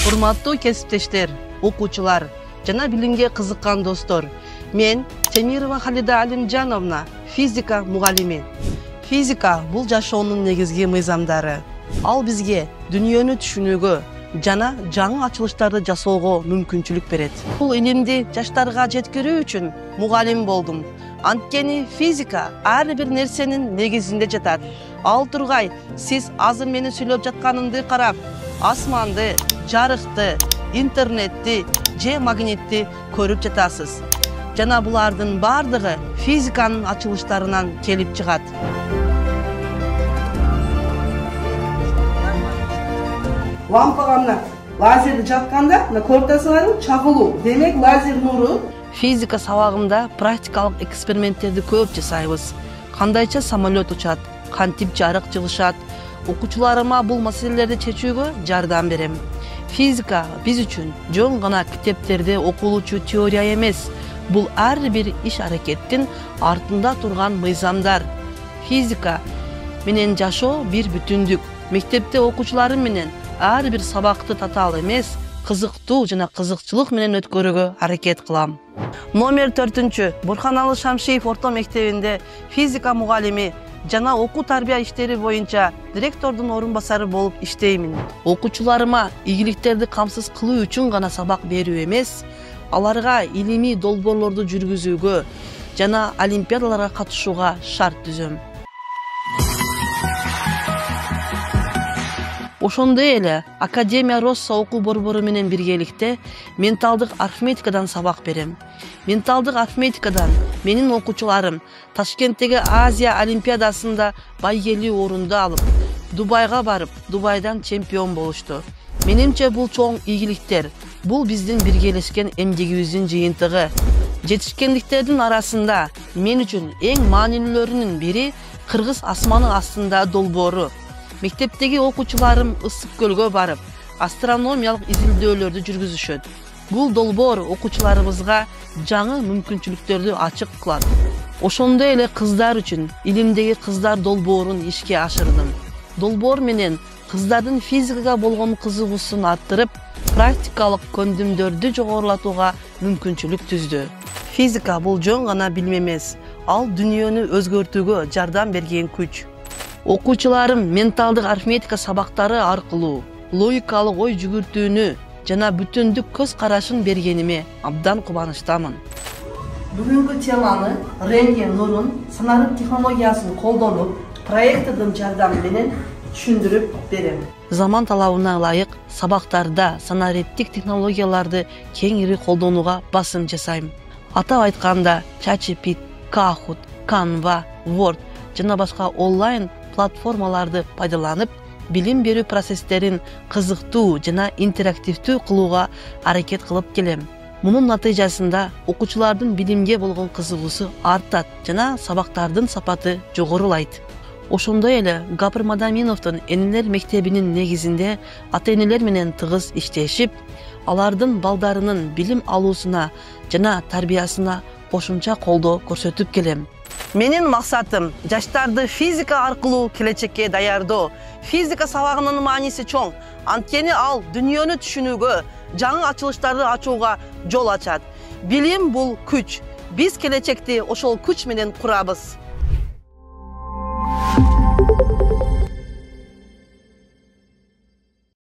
Урматтуу кесиптештер, окуучулар жана билимге кызыккан достор. Мен Темирова Халида Алимжановна, физика мугалими. Физика бул жашоонун негизги мыйзамдары. Ал бизге дүйнөнү түшүнүүгө жана жаңы ачылыштарды жасоого мүмкүнчүлүк берет. Бул илимди жаштарга жеткирүү үчүн мугалим болдум. Анткени физика ар бир нерсенин негизинде жатат. Ал тургай, сиз азыр мени сүйлөп жатканымды карап, асманды, жарыкты, интернетти же магнитти көрүп жатасыз. Жана булардын бардыгы физиканын ачылыштарынан келип чыгат. Лампага мына лазерди жакканда мына кортасыларын чагылуу. Демек лазер нуру. Физика сабагында практикалык эксперименттерди көп жасайбыз. Кандайча самолет учат, кантип жарык жылышат. Окуучуларыма бул маселелерди чечүүгө жардам берем. Физика биз үчүн жөн гана китептерде окулуучу теория эмес. Бул ар бир иш аракеттин артында турган мыйзамдар. Физика менен жашоо бир бүтүндүк. Мектепте окуучуларым менен ар бир сабакты татаал эмес, кызыктуу жана кызыкчылык менен өткөрүүгө аракет кылам. Номер 4 Бурханалы Шамшиев орто мектебинде физика мугалими жана окуу тарбия иштери боюнча директордун орун басары болуп иштеймин. Окуучуларыма ийгиликтерди камсыз кылуу үчүн гана сабак берүү эмес, аларга илимий долбоорлорду жүргүзүүгө жана олимпиадаларга катышууга шарт түзөм. Ошондой эле Академия Росса окуу борбору менен биргеликте менталдык арифметикадан сабак берем. Менталдык арифметикадан менин окуучуларым Ташкенттеги Азия олимпиадасында байгелүү орунду алып, Дубайга барып, Дубайдан чемпион болушту. Менимче бул чоң ийгиликтер. Бул биздин биргелешкен эмгегибиздин жыйынтыгы. Жетишкендиктердин арасында мен үчүн эң маанилүүлөрүнүн бири Кыргыз асманы астында долбоору. Мектептеги окуучуларым Ысык көлгө барып, астрономиялык изилдөөлөрдү жүргүзүшөт. Бул долбоор окуучуларыбызга жаңы мүмкүнчүлүктөрдү ачык кылат. Ошондой эле кыздар үчүн илимдеги кыздар долбоорун ишке ашырдым. Долбоор менен кыздардын физикага болгон кызыгуусун арттырып, практикалык көндүмдөрдү жогорулатууга мүмкүнчүлүк түздү. Физика бул жөн гана билим эмес, ал дүйнөнү өзгөртүүгө жардам берген күч. Окуучуларым менталдык арифметика сабактары аркылуу логикалык ой жүгүртүүнү жана бүтүндүк көз карашын бергениме абдан кубанычтамын. Бүгүнкү теманы рентген нурун санарып технологиясын колдонуп, проектордун жардамы менен түшүндүрүп берем. Заман талабына ылайык сабактарда санариптик технологияларды кеңири колдонууга басым жасайм. Атап айтканда ChatGPT, Kahoot, Canva, Word жана башка онлайн платформаларды пайдаланып, билим берүү процесстерин кызыктуу жана интерактивдүү кылууга аракет кылып келем. Мунун натыйжасында окуучулардын билимге болгон кызыгуусу артат жана сабактардын сапаты жогорулайт. Ошондой эле Гапыр Мадаминовдун энелер мектебинин негизинде ата-энелер менен тыгыз иштешип, алардын балдарынын билим алуусуна жана тарбиясына кошумча колдоо көрсөтүп келем. Менин максатым жаштарды физика аркылуу келечекке даярдоо. Физика сабагынын мааниси чоң. Анткени ал дүйнөнү түшүнүүгө, жаңы ачылыштарды ачууга жол ачат. Билим бул күч. Биз келечекти ошол күч менен курабыз.